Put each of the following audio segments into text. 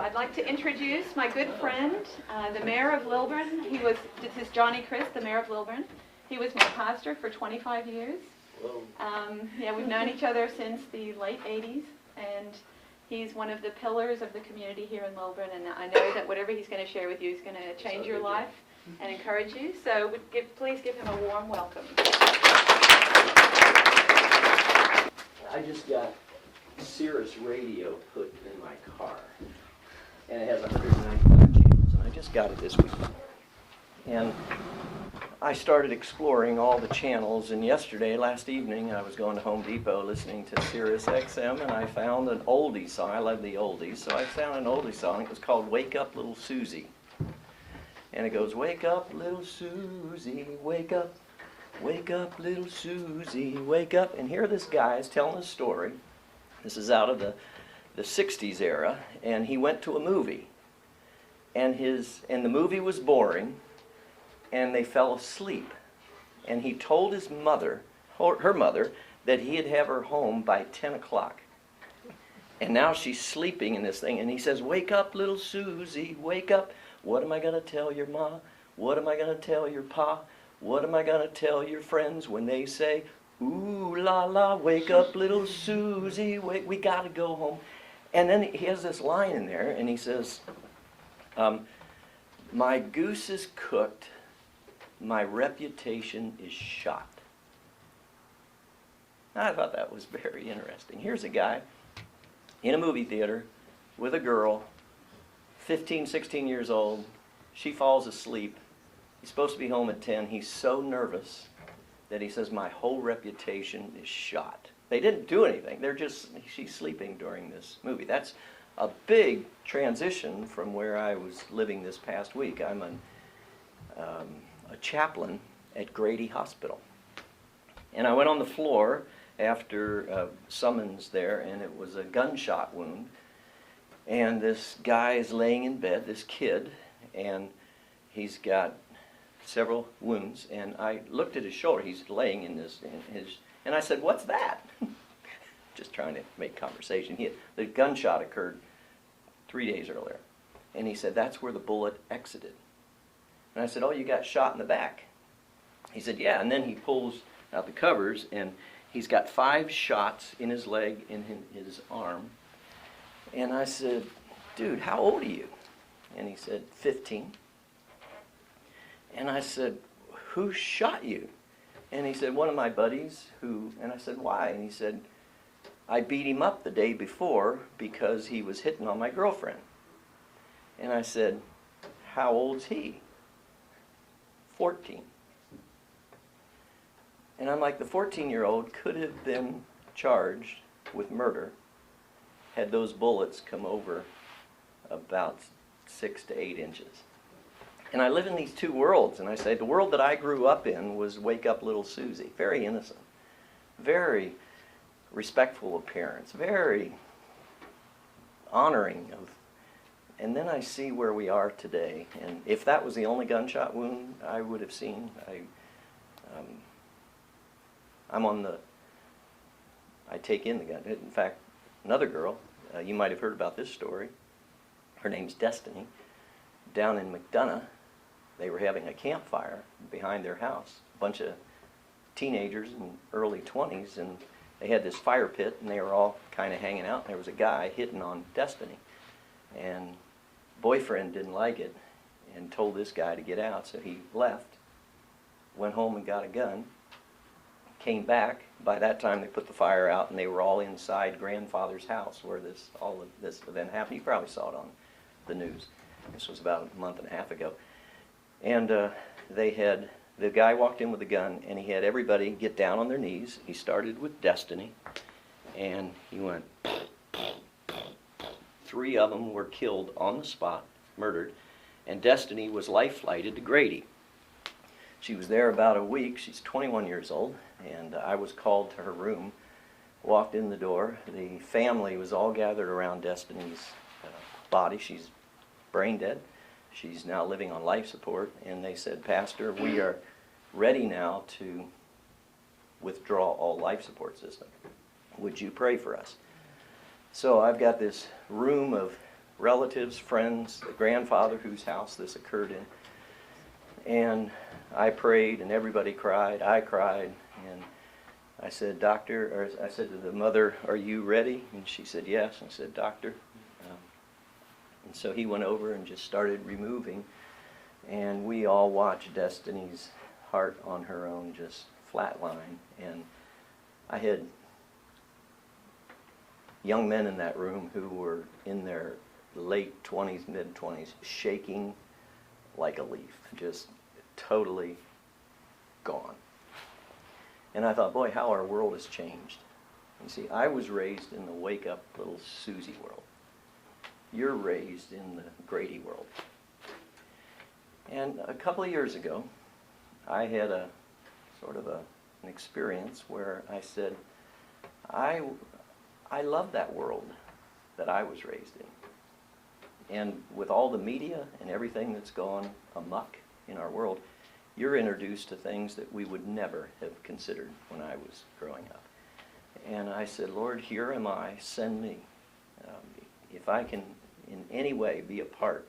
I'd like to introduce my good friend, the mayor of Lilburn. This is Johnny Crist, the mayor of Lilburn. He was my pastor for 25 years. Yeah, we've known each other since the late 80s, and he's one of the pillars of the community here in Lilburn, and I know that whatever he's going to share with you is going to change your life and encourage you. So please give him a warm welcome. I just got Cirrus radio put in my car, and it has 195 channels, and I just got it this week. And I started exploring all the channels, and last evening, I was going to Home Depot listening to Sirius XM, and I found an oldie song. I love the oldies, so I found an oldie song. It was called Wake Up Little Susie. And it goes, wake up little Susie, wake up little Susie, wake up. And here this guy is telling a story. This is out of the 60s era, and he went to a movie. And the movie was boring, and they fell asleep. And he told his mother, her mother, that he'd have her home by 10 o'clock. And now she's sleeping in this thing, and he says, wake up, little Susie, wake up. What am I going to tell your ma? What am I going to tell your pa? What am I going to tell your friends when they say, ooh la la, wake up, little Susie, wake, we got to go home. And then he has this line in there, and he says, my goose is cooked, my reputation is shot. I thought that was very interesting. Here's a guy in a movie theater with a girl, 15, 16 years old. She falls asleep. He's supposed to be home at 10. He's so nervous that he says, my whole reputation is shot. They didn't do anything. She's sleeping during this movie. That's a big transition from where I was living this past week. I'm a chaplain at Grady Hospital. And I went on the floor after summons there, and it was a gunshot wound. And this guy is laying in bed, this kid, and he's got several wounds. And I looked at his shoulder. He's laying in his, and I said, what's that? Just trying to make conversation. The gunshot occurred 3 days earlier. And he said, that's where the bullet exited. And I said, oh, you got shot in the back. He said, yeah. And then he pulls out the covers, and he's got 5 shots in his leg, in his arm. And I said, dude, how old are you? And he said, 15. And I said, who shot you? And he said, one of my buddies and I said, why? And he said, I beat him up the day before because he was hitting on my girlfriend. And I said, how old's he? 14. And I'm like, the 14-year-old could have been charged with murder had those bullets come over about 6 to 8 inches. And I live in these two worlds, and I say the world that I grew up in was wake up little Susie, very innocent, very respectful of parents, very honoring of, and then I see where we are today. And if that was the only gunshot wound I would have seen, I take in the gun. In fact, another girl, you might have heard about this story. Her name's Destiny. Down in McDonough, they were having a campfire behind their house. A bunch of teenagers in early 20s, and they had this fire pit, and they were all kind of hanging out. And there was a guy hitting on Destiny, and boyfriend didn't like it and told this guy to get out, so he left, went home and got a gun, came back. By that time, they put the fire out, and they were all inside grandfather's house where all of this event happened. You probably saw it on the news. This was about a month and a half ago. And the guy walked in with a gun, and he had everybody get down on their knees. He started with Destiny, and he went, 3 of them were killed on the spot, murdered, and Destiny was life-flighted to Grady. She was there about a week. She's 21 years old, and I was called to her room, walked in the door. The family was all gathered around Destiny's body. She's brain dead. She's now living on life support, and they said, Pastor, we are ready now to withdraw all life support system. Would you pray for us? So I've got this room of relatives, friends, the grandfather whose house this occurred in. And I prayed, and everybody cried. I cried, and I said, I said to the mother, "Are you ready?" And she said, "Yes." And I said, "Doctor." And so he went over and just started removing, and we all watched Destiny's heart on her own just flatline. And I had young men in that room who were in their late 20s, mid-20s, shaking like a leaf, just totally gone. And I thought, boy, how our world has changed. You see, I was raised in the wake-up little Susie world. You're raised in the Grady world. And a couple of years ago, I had a sort of an experience where I said, I love that world that I was raised in. And with all the media and everything that's gone amok in our world, you're introduced to things that we would never have considered when I was growing up. And I said, Lord, here am I, send me. If I can in any way be a part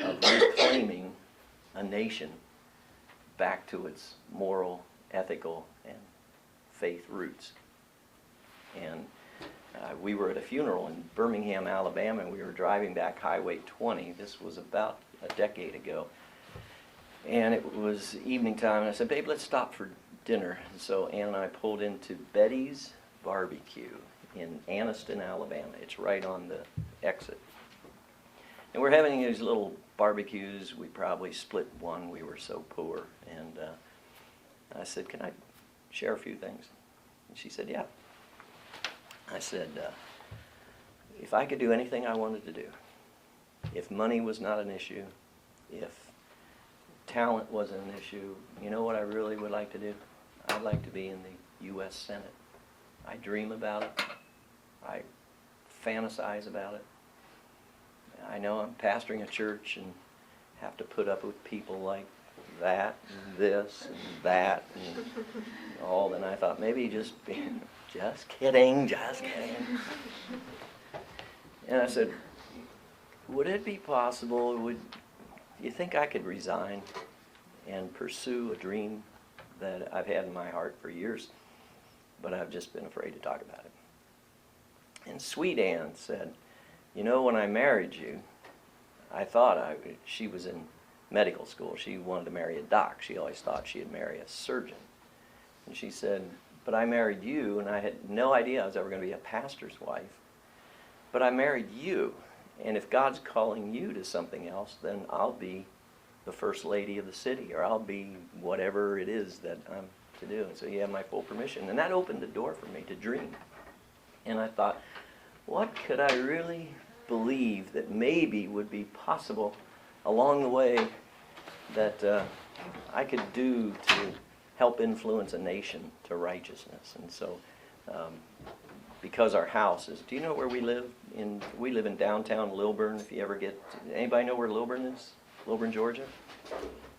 of reclaiming a nation back to its moral, ethical, and faith roots. And we were at a funeral in Birmingham, Alabama, and we were driving back Highway 20. This was about a decade ago. And it was evening time, and I said, babe, let's stop for dinner. And so Ann and I pulled into Betty's Barbecue in Anniston, Alabama. It's right on the exit. And we're having these little barbecues. We probably split one. We were so poor. And I said, can I share a few things? And she said, yeah. I said, if I could do anything I wanted to do, if money was not an issue, if talent wasn't an issue, you know what I really would like to do? I'd like to be in the U.S. Senate. I dream about it. I fantasize about it. I know I'm pastoring a church and have to put up with people like that and this and that and all. And I thought maybe just kidding. And I said, would it be possible, do you think I could resign and pursue a dream that I've had in my heart for years, but I've just been afraid to talk about it? And Sweet Ann said, you know, when I married you, I thought she was in medical school. She wanted to marry a doc. She always thought she'd marry a surgeon. And she said, but I married you, and I had no idea I was ever going to be a pastor's wife. But I married you, and if God's calling you to something else, then I'll be the first lady of the city, or I'll be whatever it is that I'm to do. And so you have my full permission. And that opened the door for me to dream. And I thought, what could I really believe that maybe would be possible along the way that I could do to help influence a nation to righteousness? And so because our house is, do you know where we live? We live in downtown Lilburn. If you ever anybody know where Lilburn is? Lilburn, Georgia?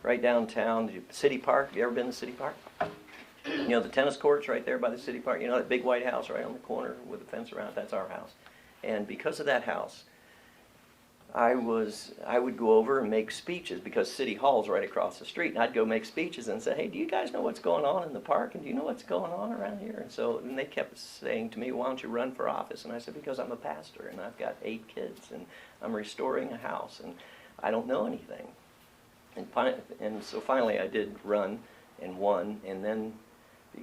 Right downtown, City Park. Have you ever been to City Park? You know the tennis courts right there by the City Park? You know that big white house right on the corner with a fence around it? That's our house. And because of that house, I would go over and make speeches because City Hall's right across the street. And I'd go make speeches and say, hey, do you guys know what's going on in the park? And do you know what's going on around here? And they kept saying to me, why don't you run for office? And I said, because I'm a pastor and I've got 8 kids and I'm restoring a house and I don't know anything. And so finally I did run and won. And then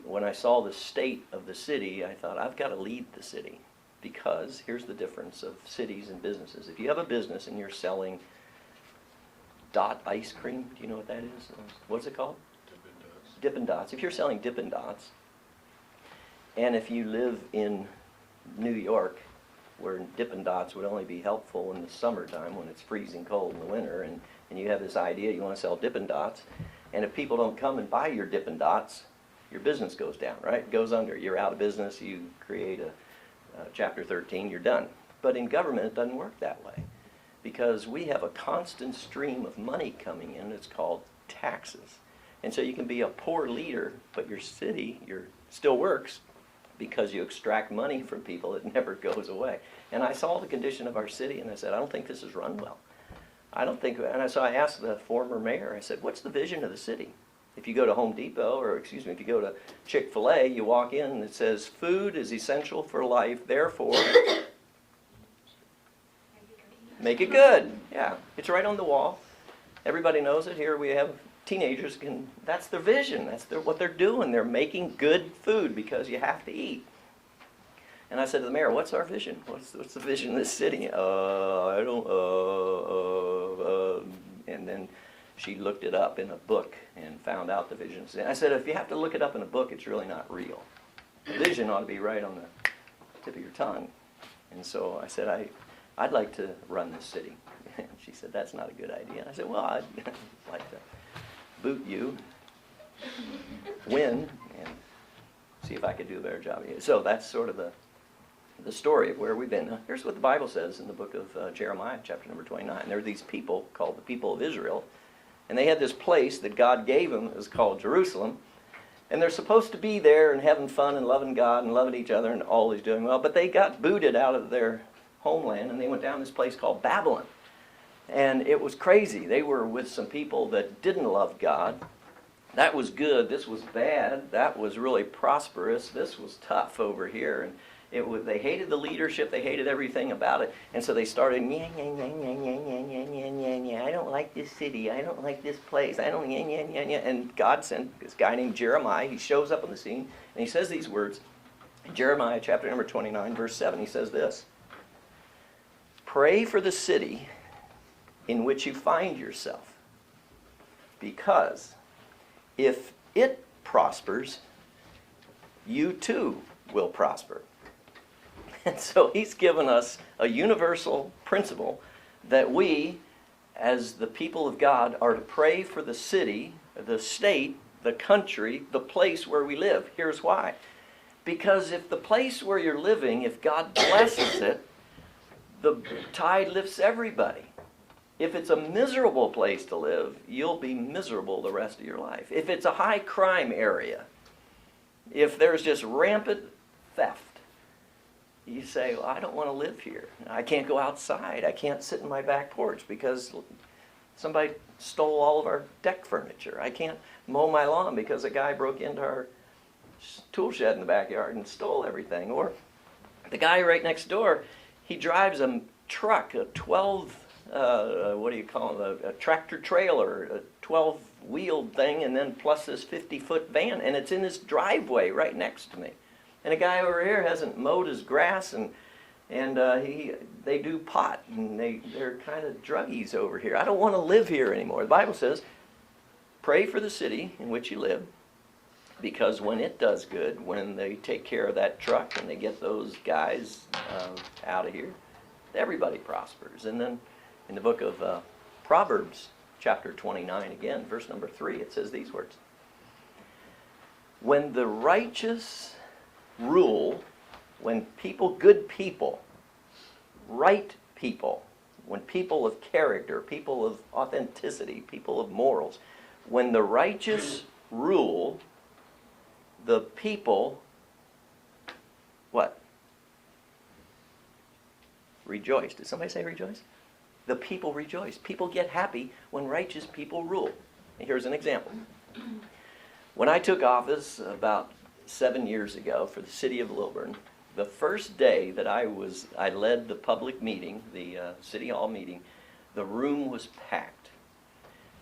when I saw the state of the city, I thought, I've got to lead the city. Because here's the difference of cities and businesses. If you have a business and you're selling Dot ice cream, do you know what that is? What's it called? Dippin' Dots. If you're selling Dippin' Dots, and if you live in New York, where Dippin' Dots would only be helpful in the summertime when it's freezing cold in the winter, and you have this idea you want to sell Dippin' Dots, and if people don't come and buy your Dippin' Dots, your business goes down, right? It goes under. You're out of business. You create a Chapter 13, you're done. But in government, it doesn't work that way because we have a constant stream of money coming in. It's called taxes. And so you can be a poor leader, but your city still works because you extract money from people, it never goes away. And I saw the condition of our city, and I said, I don't think this is run well. I don't think, so I asked the former mayor, I said, what's the vision of the city? If you go to Home Depot, or if you go to Chick-fil-A, you walk in and it says, food is essential for life, therefore, make it good. Yeah, it's right on the wall. Everybody knows it. Here we have teenagers, that's their vision. That's what they're doing. They're making good food because you have to eat. And I said to the mayor, what's our vision? What's the vision of this city? I don't, and then she looked it up in a book and found out the vision. And I said, if you have to look it up in a book, it's really not real. The vision ought to be right on the tip of your tongue. And so I said, I'd like to run this city. And she said, that's not a good idea. And I said, well, I'd like to boot you, win, and see if I could do a better job. So that's sort of the story of where we've been. Now, here's what the Bible says in the book of Jeremiah, chapter number 29. There are these people called the people of Israel, and they had this place that God gave them. It was called Jerusalem. And they're supposed to be there and having fun and loving God and loving each other and all is doing well. But they got booted out of their homeland, and they went down to this place called Babylon. And it was crazy. They were with some people that didn't love God. That was good. This was bad. That was really prosperous. This was tough over here. And they hated the leadership. They hated everything about it. And so they started, I don't like this city. I don't like this place. I don't, And God sent this guy named Jeremiah. He shows up on the scene, and he says these words. In Jeremiah chapter number 29, verse 7, he says this. Pray for the city in which you find yourself, because if it prospers, you too will prosper. And so he's given us a universal principle that we, as the people of God, are to pray for the city, the state, the country, the place where we live. Here's why. Because if the place where you're living, if God blesses it, the tide lifts everybody. If it's a miserable place to live, you'll be miserable the rest of your life. If it's a high crime area, if there's just rampant theft, you say, well, I don't want to live here. I can't go outside. I can't sit in my back porch because somebody stole all of our deck furniture. I can't mow my lawn because a guy broke into our tool shed in the backyard and stole everything. Or the guy right next door, he drives a truck, a 12, a tractor trailer, a 12-wheeled thing, and then plus this 50-foot van, and it's in his driveway right next to me. And a guy over here hasn't mowed his grass, and they do pot, and they're kind of druggies over here. I don't want to live here anymore. The Bible says, pray for the city in which you live, because when it does good, when they take care of that truck and they get those guys out of here, everybody prospers. And then in the book of Proverbs, chapter 29, again, verse number 3, it says these words. When the righteous rule, when people, good people, right people, when people of character, people of authenticity, people of morals, when the righteous rule, the people, what? Rejoice. Did somebody say rejoice? The people rejoice. People get happy when righteous people rule. And here's an example. When I took office about 7 years ago for the city of Lilburn, the first day that I led the public meeting, the city hall meeting, the room was packed.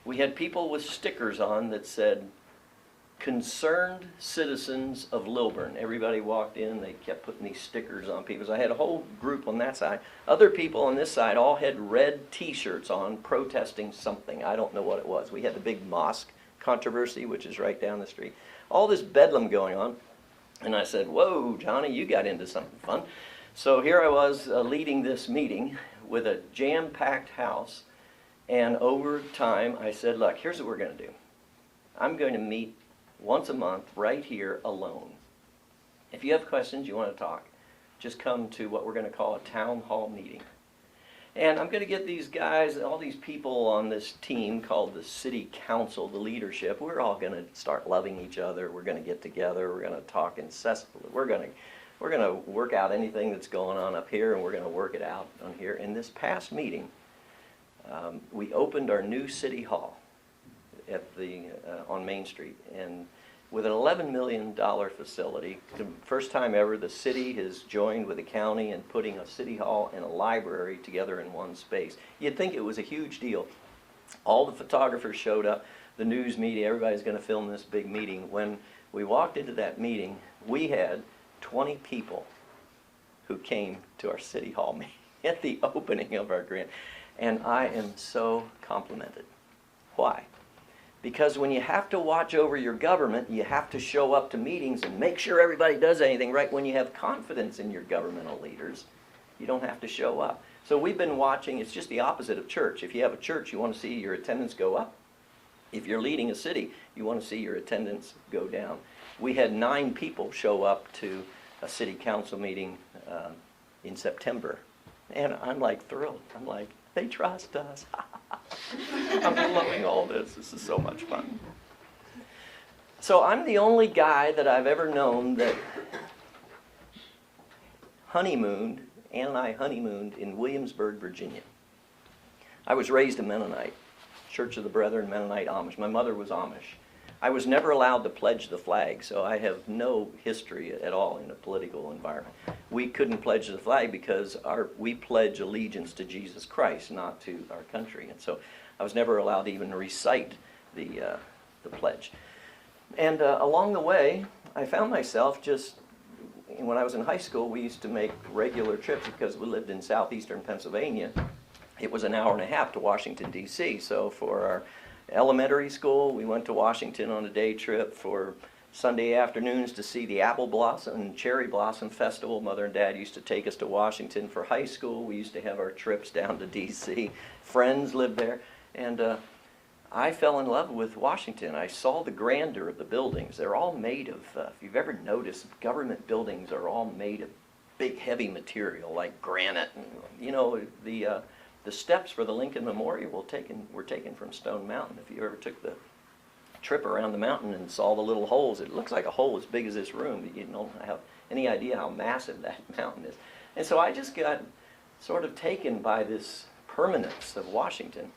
We had people with stickers on that said, concerned citizens of Lilburn. Everybody walked in, they kept putting these stickers on people. So I had a whole group on that side. Other people on this side all had red t-shirts on protesting something. I don't know what it was. We had the big mosque controversy, which is right down the street. All this bedlam going on. And I said, whoa, Johnny, you got into something fun. So here I was leading this meeting with a jam-packed house. And over time, I said, look, here's what we're going to do. I'm going to meet once a month right here alone. If you have questions, you want to talk, just come to what we're going to call a town hall meeting. And I'm going to get these guys, all these people on this team called the City Council, the leadership. We're all going to start loving each other. We're going to get together. We're going to talk incessantly. We're going to work out anything that's going on up here, and we're going to work it out on here. In this past meeting, we opened our new city hall at on Main Street, and with an $11 million facility, the first time ever, the city has joined with the county in putting a city hall and a library together in one space. You'd think it was a huge deal. All the photographers showed up, the news media, everybody's going to film this big meeting. When we walked into that meeting, we had 20 people who came to our city hall meeting at the opening of our grant. And I am so complimented. Why? Because when you have to watch over your government, you have to show up to meetings and make sure everybody does anything right. When you have confidence in your governmental leaders, you don't have to show up. So we've been watching, it's just the opposite of church. If you have a church, you want to see your attendance go up. If you're leading a city, you want to see your attendance go down. We had 9 people show up to a city council meeting in September. And I'm like thrilled. I'm like, they trust us. I'm loving all this. This is so much fun. So I'm the only guy that I've ever known that honeymooned, Ann and I honeymooned in Williamsburg, Virginia. I was raised a Mennonite, Church of the Brethren, Mennonite Amish. My mother was Amish. I was never allowed to pledge the flag, so I have no history at all in a political environment. We couldn't pledge the flag because we pledge allegiance to Jesus Christ, not to our country. And so I was never allowed to even recite the pledge. And along the way, I found myself when I was in high school, we used to make regular trips because we lived in southeastern Pennsylvania. It was an hour and a half to Washington, D.C. So for our elementary school, we went to Washington on a day trip. For Sunday afternoons to see the apple blossom and cherry blossom festival, Mother and Dad used to take us to Washington. For high school, we used to have our trips down to D.C. Friends lived there, and I fell in love with Washington. I saw the grandeur of the buildings. They're all made of, if you've ever noticed, government buildings are all made of big heavy material like granite. And, you know, the steps for the Lincoln Memorial were taken from Stone Mountain. If you ever took the trip around the mountain and saw the little holes, it looks like a hole as big as this room, but you don't have any idea how massive that mountain is. And so I just got sort of taken by this permanence of Washington.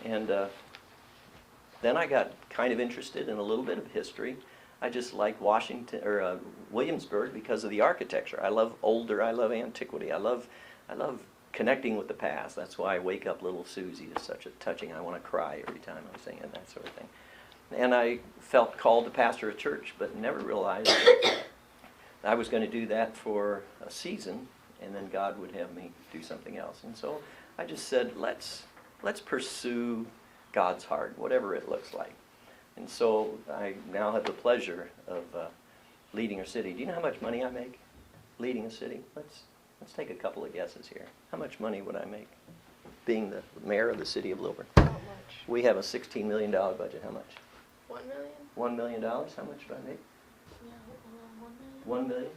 And then I got kind of interested in a little bit of history. I just like Williamsburg because of the architecture. I love antiquity. I love connecting with the past. That's why Wake Up Little Susie is such a touching. I want to cry every time I'm saying it, that sort of thing. And I felt called to pastor a church, but never realized that I was going to do that for a season, and then God would have me do something else. And so I just said, let's pursue God's heart, whatever it looks like. And so I now have the pleasure of leading a city. Do you know how much money I make leading a city? Let's take a couple of guesses here. How much money would I make being the mayor of the city of Lilburn? Not much. We have a $16 million budget. How much? $1 million? $1 million? How much do I make? Yeah, $1 million. $1 million?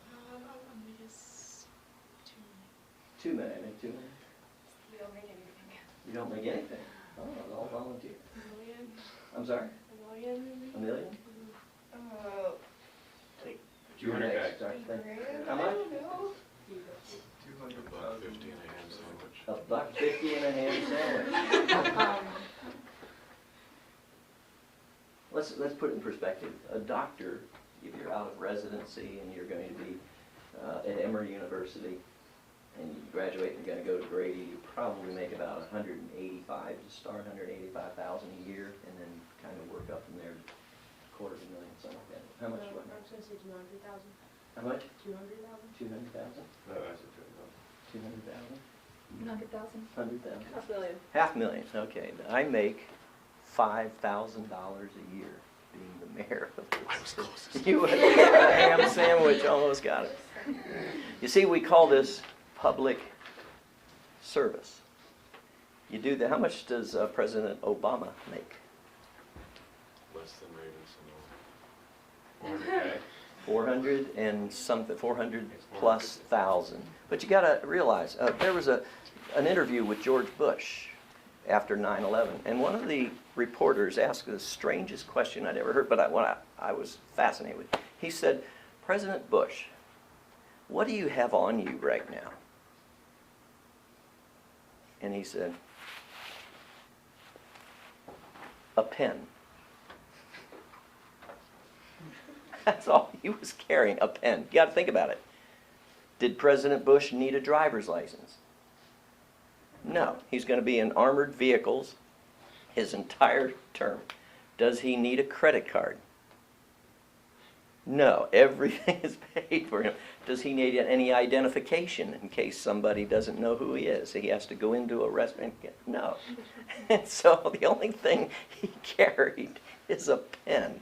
I guess $2 million. $2 million. I make $2 million. We don't make anything. You don't make anything? Oh, it's all volunteer. $1 million. I'm sorry? $1 million. $1 million? Like 200 Next, guys. sorry. $3 grand? How much? I don't know. 250 and a ham sandwich. $1.50 and a ham sandwich. Let's put it in perspective. A doctor, if you're out of residency and you're going to be at Emory University and you graduate and you're going to go to Grady, you probably make about $185 to start, $185,000 a year, and then kind of work up from there to $250,000, something like that. How much? No, I was going to say 200,000. How much? 200,000. 200,000? No, I said 200,000? 100,000. 100,000? $500,000. $500,000. Okay. I make $5,000 a year being the mayor of this. I was closest. You a ham sandwich almost got it. You see, we call this public service. You do that. How much does President Obama make? Less than Ravens and all. 400 and something, 400 plus thousand. But you got to realize, there was an interview with George Bush after 9/11, and one of the reporters asked the strangest question I'd ever heard, but I was fascinated with. He said, "President Bush, what do you have on you right now?" And he said, "A pen." That's all he was carrying, a pen. You got to think about it. Did President Bush need a driver's license? No. He's going to be in armored vehicles his entire term. Does he need a credit card? No. Everything is paid for him. Does he need any identification in case somebody doesn't know who he is? He has to go into a restaurant. No. And so the only thing he carried is a pen.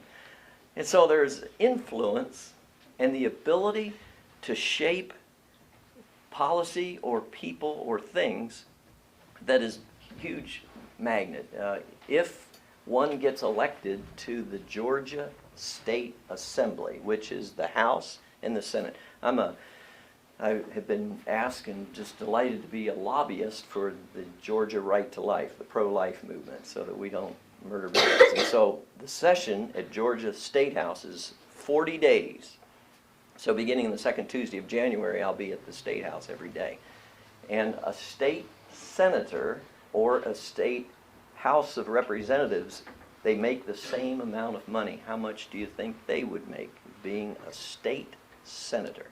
And so there's influence and the ability to shape policy or people or things that is a huge magnet. If one gets elected to the Georgia State Assembly, which is the House and the Senate, I have been asked and just delighted to be a lobbyist for the Georgia Right to Life, the pro-life movement, so that we don't murder babies. And so the session at Georgia State House is 40 days. So beginning the second Tuesday of January, I'll be at the State House every day. And a state senator or a state House of Representatives, they make the same amount of money. How much do you think they would make being a state senator?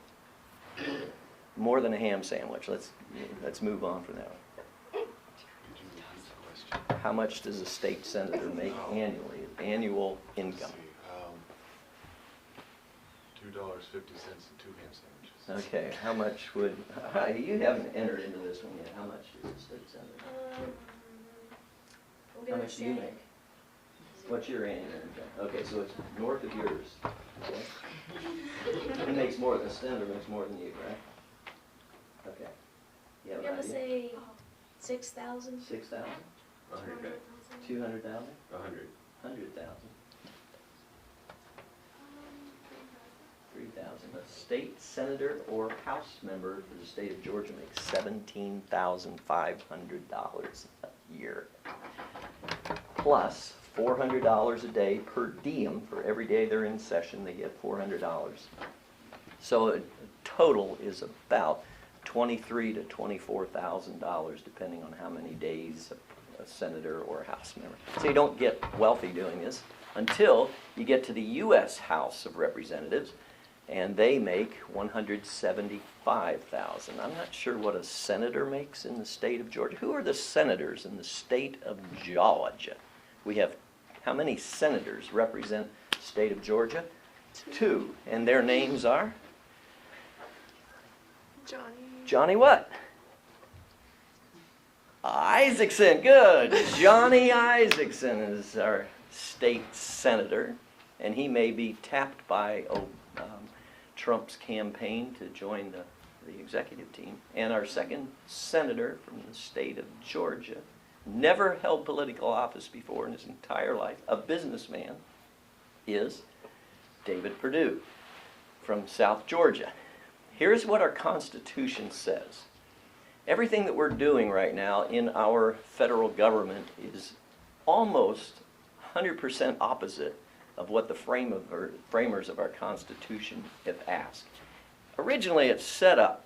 More than a ham sandwich. Let's move on from that. How much does a state senator make annually? Annual income. $2.50 and 2 ham sandwiches. Okay, how much would, you haven't entered into this one yet. How much does a state senator? I'm How gonna much do you say make? What's your annual income? Okay, so it's north of yours. Okay. He makes more, the senator makes more than you, right? Okay. You have I'm an gonna idea? say 6,000. 6,000? 100. 200,000? 100. 100,000? 3,000. A state senator or House member for the state of Georgia makes $17,500 a year. Plus $400 a day per diem for every day they're in session. They get $400. So the total is about $23,000 to $24,000 depending on how many days a senator or a House member. So you don't get wealthy doing this until you get to the U.S. House of Representatives, and they make $175,000. I'm not sure what a senator makes in the state of Georgia. Who are the senators in the state of Georgia? We have, how many senators represent the state of Georgia? 2, and their names are? Johnny what? Isaacson, good. Johnny Isaacson is our state senator, and he may be tapped by Trump's campaign to join the executive team. And our second senator from the state of Georgia, never held political office before in his entire life, a businessman, is David Perdue from South Georgia. Here's what our Constitution says. Everything that we're doing right now in our federal government is almost 100% opposite of what the framers of our Constitution have asked. Originally, it's set up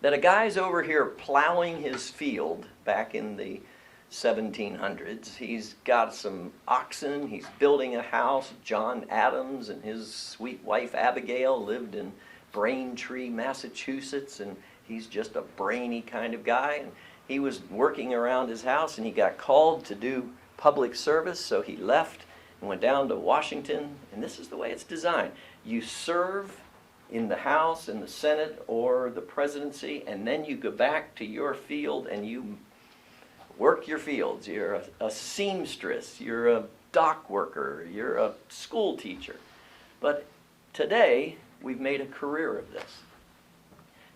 that a guy's over here plowing his field back in the 1700s. He's got some oxen, he's building a house. John Adams and his sweet wife Abigail lived in Braintree, Massachusetts, and he's just a brainy kind of guy. And he was working around his house and he got called to do public service, so he left and went down to Washington, and this is the way it's designed. You serve in the House, in the Senate, or the presidency, and then you go back to your field and you work your fields. You're a seamstress, you're a dock worker, you're a school teacher. But today, we've made a career of this,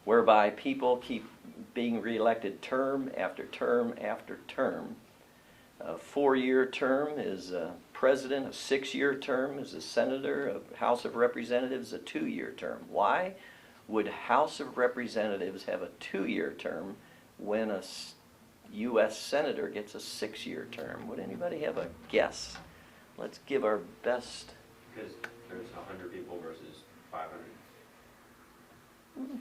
whereby people keep being reelected term after term after term. A 4-year term is president, a 6-year term. As a senator, a House of Representatives, a 2-year term. Why would House of Representatives have a 2-year term when a U.S. senator gets a 6-year term? Would anybody have a guess? Let's give our best. Because there's 100 people versus 500.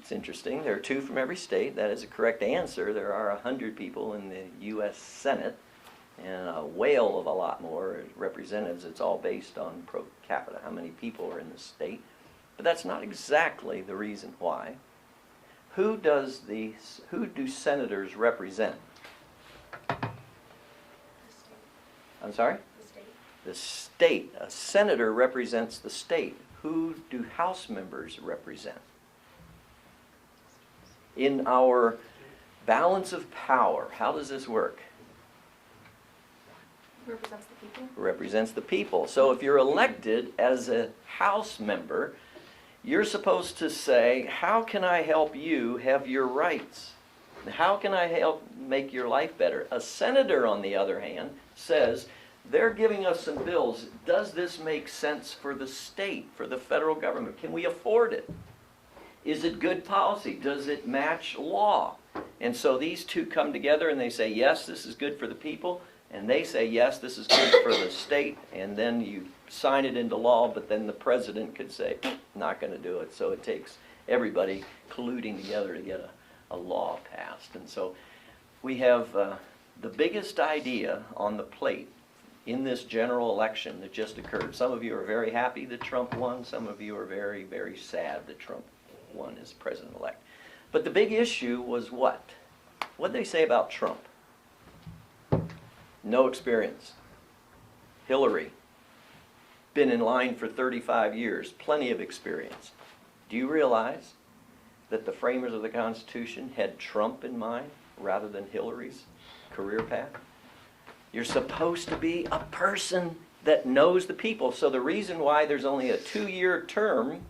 It's interesting. There are 2 from every state. That is a correct answer. There are 100 people in the U.S. Senate and a whale of a lot more representatives. It's all based on pro capita, how many people are in the state. But that's not exactly the reason why. Who do senators represent? The state. I'm sorry? The state. The state. A senator represents the state. Who do House members represent? In our balance of power, how does this work? Represents the people. Represents the people. So if you're elected as a House member, you're supposed to say, how can I help you have your rights? How can I help make your life better? A senator, on the other hand, says, they're giving us some bills. Does this make sense for the state, for the federal government? Can we afford it? Is it good policy? Does it match law? And so these 2 come together and they say, yes, this is good for the people. And they say, yes, this is good for the state. And then you sign it into law, but then the president could say, not going to do it. So it takes everybody colluding together to get a law passed. And so we have the biggest idea on the plate in this general election that just occurred. Some of you are very happy that Trump won. Some of you are very, very sad that Trump won as president-elect. But the big issue was what? What did they say about Trump? No experience. Hillary, been in line for 35 years, plenty of experience. Do you realize that the framers of the Constitution had Trump in mind rather than Hillary's career path? You're supposed to be a person that knows the people. So the reason why there's only a 2-year term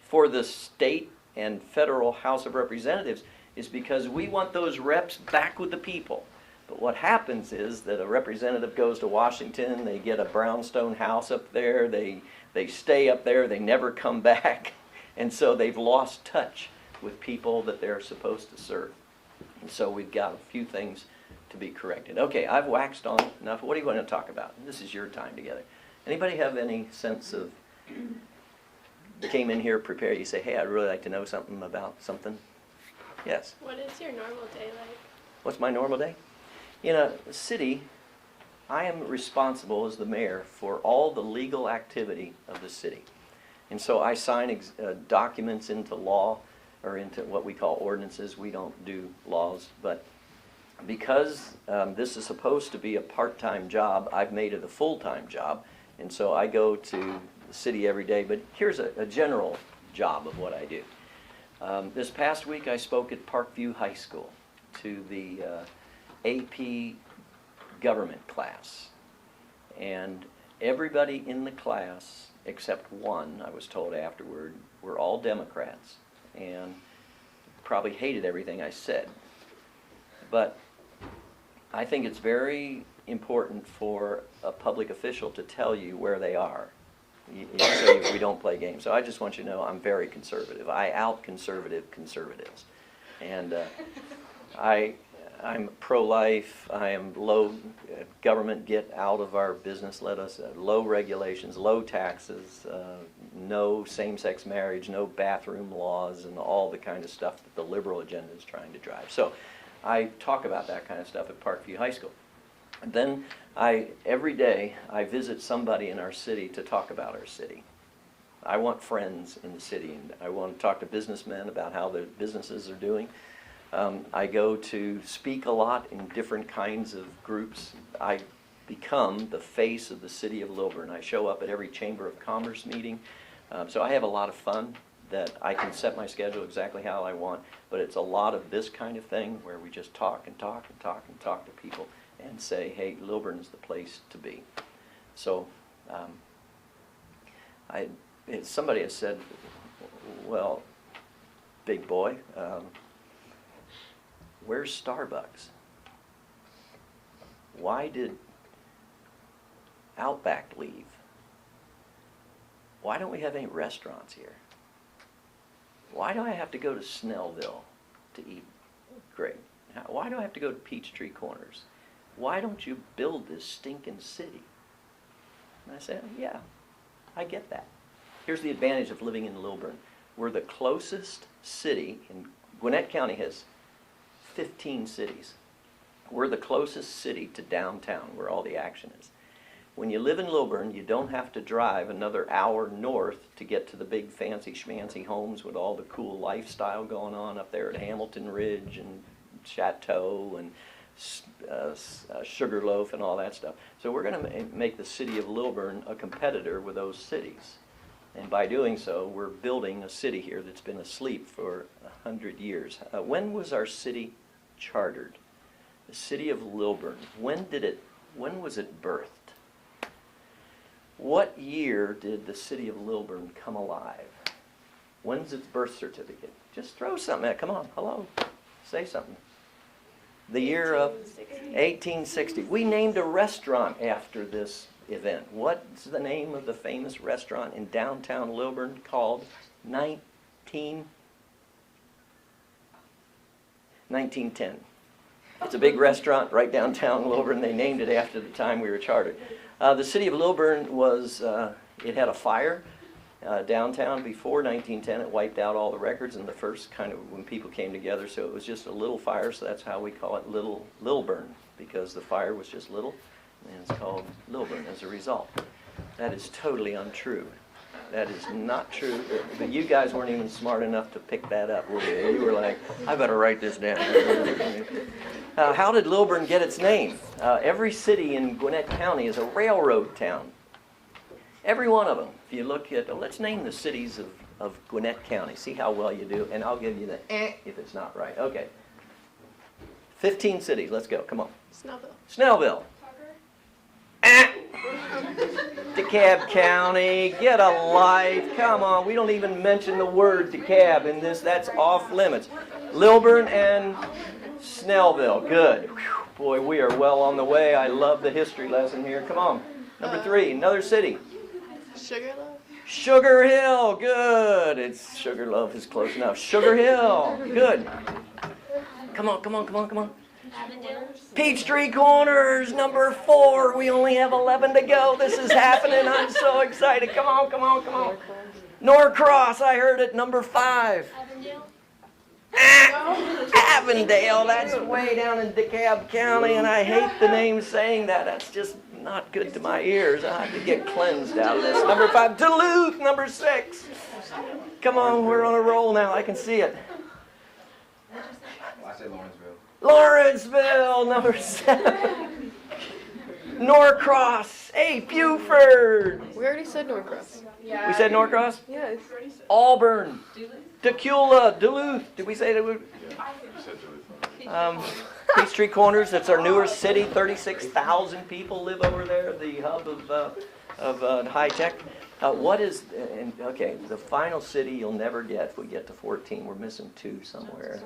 for the state and federal House of Representatives is because we want those reps back with the people. But what happens is that a representative goes to Washington, they get a brownstone house up there, they stay up there, they never come back, and so they've lost touch with people that they're supposed to serve. And so we've got a few things to be corrected. Okay, I've waxed on enough. What do you want to talk about? This is your time together. Anybody have any sense of, came in here prepared, you say, hey, I'd really like to know something about something? Yes? What is your normal day like? What's my normal day? In a city, I am responsible as the mayor for all the legal activity of the city. And so I sign documents into law, or into what we call ordinances. We don't do laws, but because this is supposed to be a part-time job, I've made it a full-time job. And so I go to the city every day, but here's a general job of what I do. This past week I spoke at Parkview High School to the AP government class. And everybody in the class, except one, I was told afterward, were all Democrats and probably hated everything I said. But I think it's very important for a public official to tell you where they are. You say we don't play games. So I just want you to know I'm very conservative. I out-conservative conservatives. And I'm pro-life. I am low government, get out of our business, let us, low regulations, low taxes, no same-sex marriage, no bathroom laws, and all the kind of stuff that the liberal agenda is trying to drive. So I talk about that kind of stuff at Parkview High School. And then every day I visit somebody in our city to talk about our city. I want friends in the city, and I want to talk to businessmen about how their businesses are doing. I go to speak a lot in different kinds of groups. I become the face of the city of Lilburn. I show up at every Chamber of Commerce meeting. So I have a lot of fun that I can set my schedule exactly how I want, but it's a lot of this kind of thing where we just talk and talk and talk and talk to people and say, hey, Lilburn is the place to be. So somebody has said, well, big boy, where's Starbucks? Why did Outback leave. Why don't we have any restaurants here? Why do I have to go to Snellville to eat great? Why do I have to go to Peachtree Corners? Why don't you build this stinking city? And I said, yeah, I get that. Here's the advantage of living in Lilburn. We're the closest city, in Gwinnett County has 15 cities. We're the closest city to downtown where all the action is. When you live in Lilburn, you don't have to drive another hour north to get to the big fancy schmancy homes with all the cool lifestyle going on up there at Hamilton Ridge and Chateau and Sugarloaf and all that stuff. So we're going to make the city of Lilburn a competitor with those cities. And by doing so, we're building a city here that's been asleep for 100 years. When was our city chartered? The city of Lilburn. When was it birthed? What year did the city of Lilburn come alive? When's its birth certificate? Just throw something at it. Come on, hello. Say something. The year of 1860. We named a restaurant after this event. What's the name of the famous restaurant in downtown Lilburn called 1910? It's a big restaurant right downtown Lilburn. They named it after the time we were chartered. The city of Lilburn was, it had a fire downtown before 1910. It wiped out all the records in the first kind of when people came together. So it was just a little fire, so that's how we call it Little Lilburn, because the fire was just little, and it's called Lilburn as a result. That is totally untrue. That is not true. But you guys weren't even smart enough to pick that up, were you? You were like, I better write this down. How did Lilburn get its name? Every city in Gwinnett County is a railroad town. Every one of them. If you look at, let's name the cities of Gwinnett County. See how well you do, and I'll give you the if it's not right. Okay. 15 cities. Let's go. Come on. Snellville. Snellville. DeKalb County, get a life. Come on, we don't even mention the word DeKalb in this. That's off limits. Lilburn and Snellville. Good. Whew. Boy, we are well on the way. I love the history lesson here. Come on. Number 3, another city. Sugarloaf. Sugar Hill. Good. It's Sugarloaf is close enough. Sugar Hill. Good. Come on, come on, come on, come on. Peachtree Corners, number 4. We only have 11 to go. This is happening. I'm so excited. Come on, come on, come on. Norcross, I heard it, number 5. Avondale, that's way down in DeKalb County, and I hate the name saying that. That's just not good to my ears. I have to get cleansed out of this. Number 5, Duluth, number 6. Come on, we're on a roll now. I can see it. I say Lawrenceville. Lawrenceville, number 7. Norcross. Hey, Buford. We already said Norcross. We said Norcross? Yes. Auburn. Tequila. Duluth. Did we say Duluth? Yeah, you said Duluth. Peachtree Corners. That's our newer city. 36,000 people live over there. The hub of high tech. What is, okay, the final city you'll never get if we get to 14. We're missing 2 somewhere.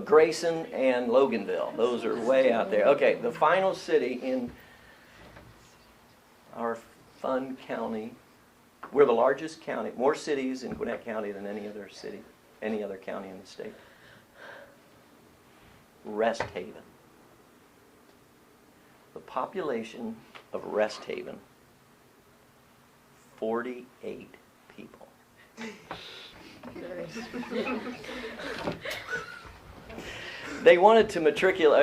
Grayson and Loganville. Those are way out there. Okay, the final city in our fun county. We're the largest county, more cities in Gwinnett County than any other city, any other county in the state. Rest Haven. The population of Rest Haven, 48 people. They wanted to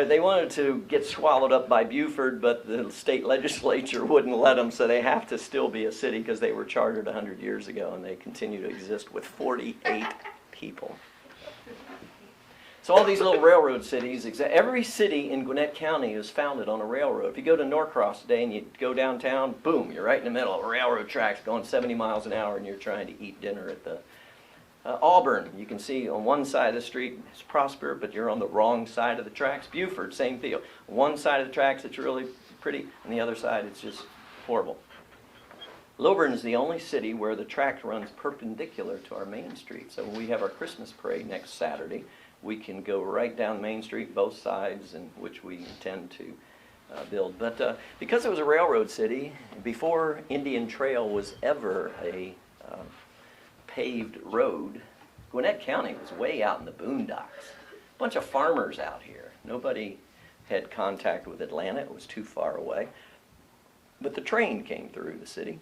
they wanted to get swallowed up by Buford, but the state legislature wouldn't let them, so they have to still be a city because they were chartered 100 years ago, and they continue to exist with 48 people. So all these little railroad cities, every city in Gwinnett County is founded on a railroad. If you go to Norcross today and you go downtown, boom, you're right in the middle of railroad tracks going 70 miles an hour, and you're trying to eat dinner at the Auburn. You can see on one side of the street it's Prosper, but you're on the wrong side of the tracks. Buford, same deal. One side of the tracks it's really pretty, and the other side it's just horrible. Lilburn is the only city where the track runs perpendicular to our main street. So when we have our Christmas parade next Saturday, we can go right down Main Street, both sides, and which we intend to build. But because it was a railroad city, before Indian Trail was ever a paved road, Gwinnett County was way out in the boondocks. A bunch of farmers out here. Nobody had contact with Atlanta. It was too far away. But the train came through the city.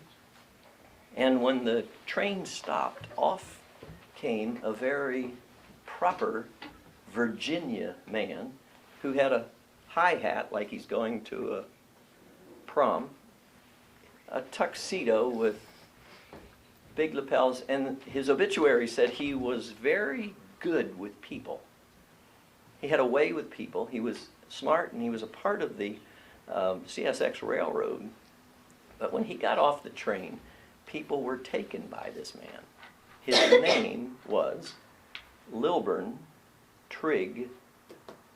And when the train stopped, off came a very proper Virginia man who had a high hat like he's going to a prom, a tuxedo with big lapels, and his obituary said he was very good with people. He had a way with people. He was smart, and he was a part of the CSX Railroad. But when he got off the train, people were taken by this man. His name was Lilburn Trigg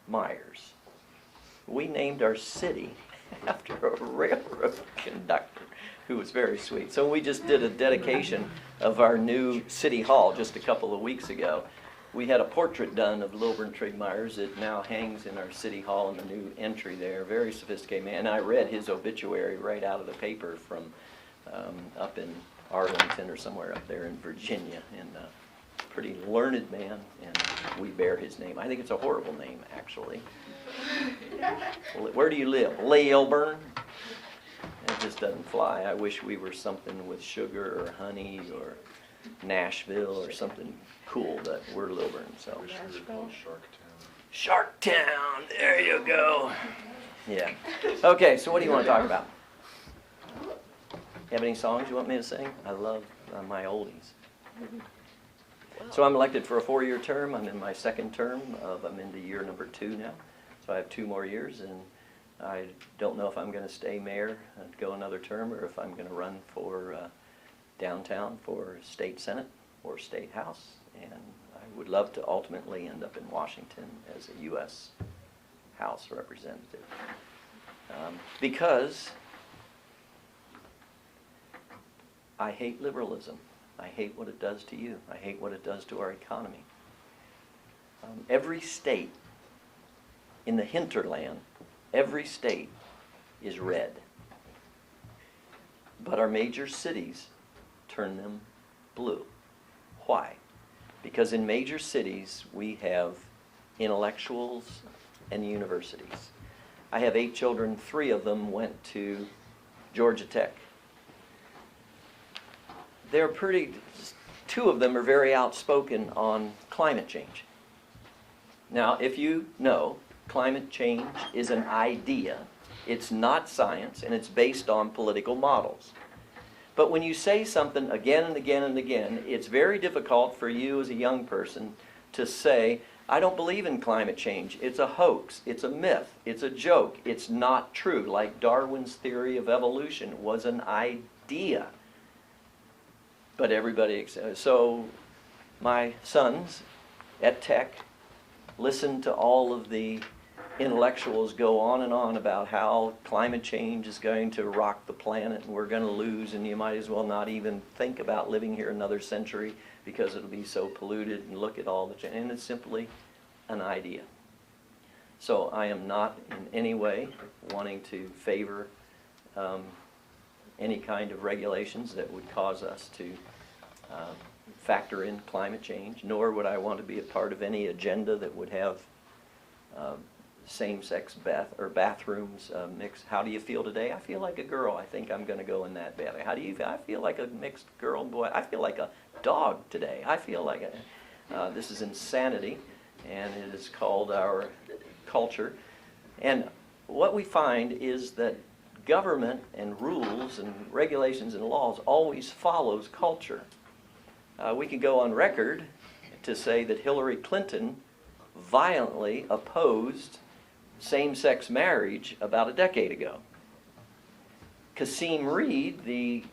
Myers. We named our city after a railroad conductor who was very sweet. So we just did a dedication of our new city hall just a couple of weeks ago. We had a portrait done of Lilburn Trigg Myers. It now hangs in our city hall in the new entry there. Very sophisticated man. And I read his obituary right out of the paper from up in Arlington or somewhere up there in Virginia. And pretty learned man, and we bear his name. I think it's a horrible name, actually. Where do you live? Lilburn? It just doesn't fly. I wish we were something with sugar or honey or Nashville or something cool, but we're Lilburn. So I wish we were called Sharktown. Sharktown, there you go. Yeah. Okay, so what do you want to talk about? You have any songs you want me to sing? I love my oldies. So I'm elected for a 4-year term. I'm in my second term. I'm into year number 2 now. So I have 2 more years, and I don't know if I'm going to stay mayor and go another term, or if I'm going to run for downtown for state senate or state house. And I would love to ultimately end up in Washington as a U.S. House representative. Because I hate liberalism. I hate what it does to you. I hate what it does to our economy. Every state in the hinterland, every state is red. But our major cities turn them blue. Why? Because in major cities we have intellectuals and universities. I have 8 children. 3 of them went to Georgia Tech. They're 2 of them are very outspoken on climate change. Now, if you know, climate change is an idea. It's not science, and it's based on political models. But when you say something again and again and again, it's very difficult for you as a young person to say, I don't believe in climate change. It's a hoax. It's a myth. It's a joke. It's not true. Like Darwin's theory of evolution was an idea. But everybody accepts. So my sons at Tech listen to all of the intellectuals go on and on about how climate change is going to rock the planet and we're going to lose, and you might as well not even think about living here another century because it'll be so polluted, and look at all the change. And it's simply an idea. So I am not in any way wanting to favor any kind of regulations that would cause us to factor in climate change, nor would I want to be a part of any agenda that would have same-sex bathrooms mixed. How do you feel today? I feel like a girl. I think I'm going to go in that bathroom. How do you feel? I feel like a mixed girl and boy. I feel like a dog today. I feel like this is insanity, and it is called our culture. And what we find is that government and rules and regulations and laws always follows culture. We can go on record to say that Hillary Clinton violently opposed same-sex marriage about a decade ago. Kasim Reed, the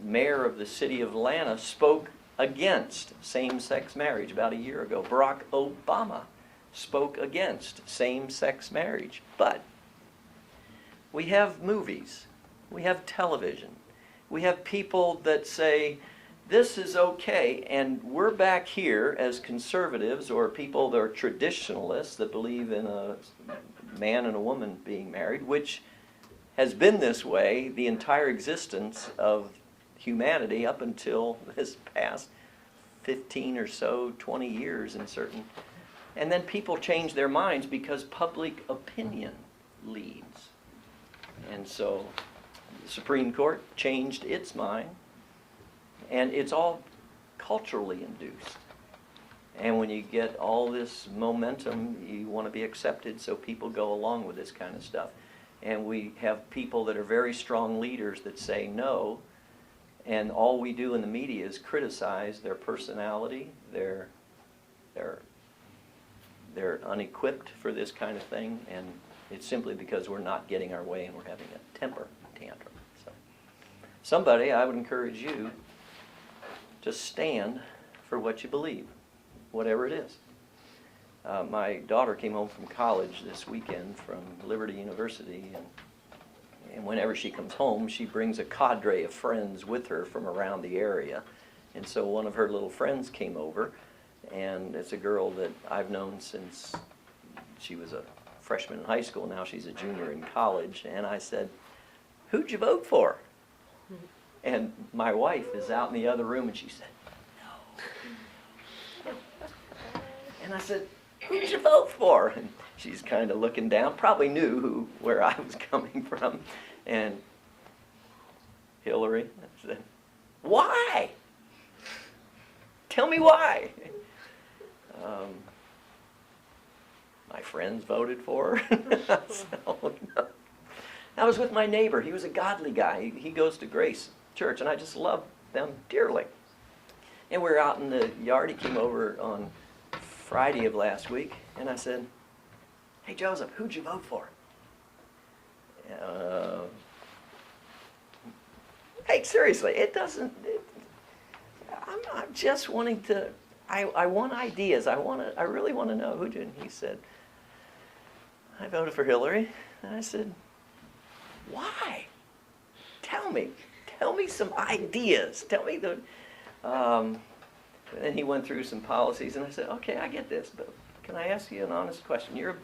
mayor of the city of Atlanta, spoke against same-sex marriage about a year ago. Barack Obama spoke against same-sex marriage. But we have movies, we have television, we have people that say, this is okay, and we're back here as conservatives or people that are traditionalists that believe in a man and a woman being married, which has been this way the entire existence of humanity up until this past 15 or so, 20 years in certain. And then people change their minds because public opinion leads. And so the Supreme Court changed its mind, and it's all culturally induced. And when you get all this momentum, you want to be accepted, so people go along with this kind of stuff. And we have people that are very strong leaders that say no, and all we do in the media is criticize their personality. They're unequipped for this kind of thing, and it's simply because we're not getting our way and we're having a temper tantrum. So, somebody, I would encourage you to stand for what you believe, whatever it is. My daughter came home from college this weekend from Liberty University, and whenever she comes home, she brings a cadre of friends with her from around the area. And so one of her little friends came over, and it's a girl that I've known since she was a freshman in high school. Now she's a junior in college. And I said, "Who'd you vote for?" And my wife is out in the other room, and she said, "No." And I said, "Who'd you vote for?" And she's kind of looking down, probably knew where I was coming from. And Hillary. I said, "Why? Tell me why." My friends voted for her. So, no. I was with my neighbor. He was a godly guy. He goes to Grace Church, and I just love them dearly. And we were out in the yard. He came over on Friday of last week, and I said, "Hey, Joseph, who'd you vote for?" Hey, seriously, it doesn't. I'm just wanting to. I want ideas. I really want to know who did. And he said, "I voted for Hillary." And I said, "Why? Tell me. Tell me some ideas. Tell me the." And then he went through some policies, and I said, "Okay, I get this, but can I ask you an honest question? You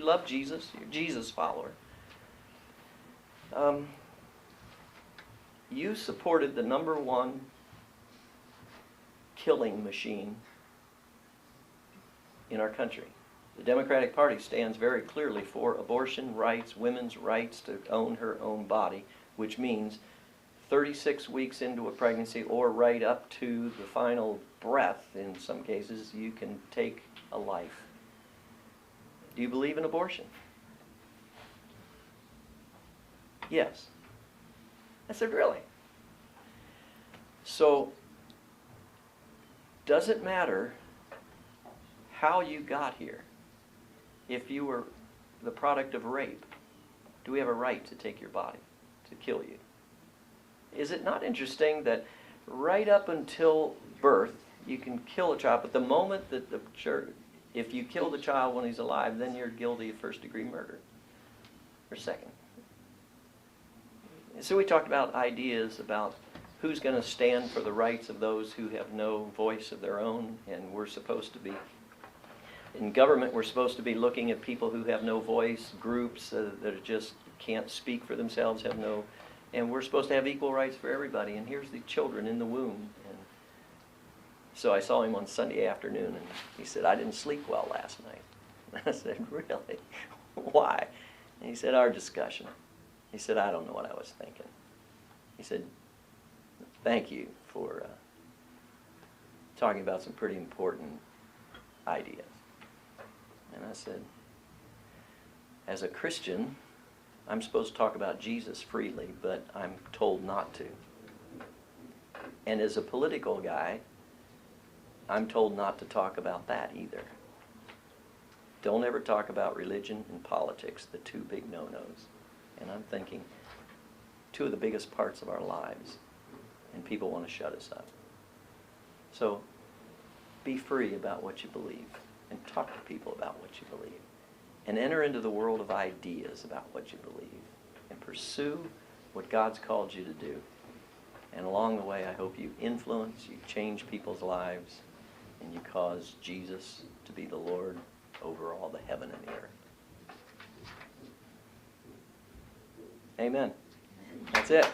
love Jesus. You're a Jesus follower. You supported the #1 killing machine in our country. The Democratic Party stands very clearly for abortion rights, women's rights to own her own body, which means 36 weeks into a pregnancy or right up to the final breath, in some cases, you can take a life. Do you believe in abortion?" "Yes." I said, "Really?" So, does it matter how you got here? If you were the product of rape, do we have a right to take your body, to kill you? Is it not interesting that right up until birth, you can kill a child, but the moment that if you kill the child when he's alive, then you're guilty of first-degree murder, or second. So we talked about ideas about who's going to stand for the rights of those who have no voice of their own, and we're supposed to be, in government, we're supposed to be looking at people who have no voice, groups that just can't speak for themselves, and we're supposed to have equal rights for everybody, and here's the children in the womb. And so I saw him on Sunday afternoon, and he said, "I didn't sleep well last night." And I said, "Really? Why?" And he said, "Our discussion." He said, "I don't know what I was thinking." He said, "Thank you for talking about some pretty important ideas." And I said, "As a Christian, I'm supposed to talk about Jesus freely, but I'm told not to. And as a political guy, I'm told not to talk about that either. Don't ever talk about religion and politics, the two big no-nos." And I'm thinking, two of the biggest parts of our lives, and people want to shut us up. So be free about what you believe, and talk to people about what you believe, and enter into the world of ideas about what you believe, and pursue what God's called you to do. And along the way, I hope you influence, you change people's lives, and you cause Jesus to be the Lord over all the heaven and the earth. Amen. That's it. All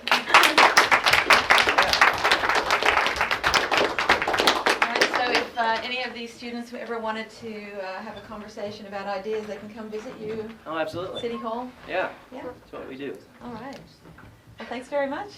right, so if any of these students who ever wanted to have a conversation about ideas, they can come visit you Oh, absolutely. City Hall? Yeah, Yeah, that's what we do. all right. Well, thanks very much.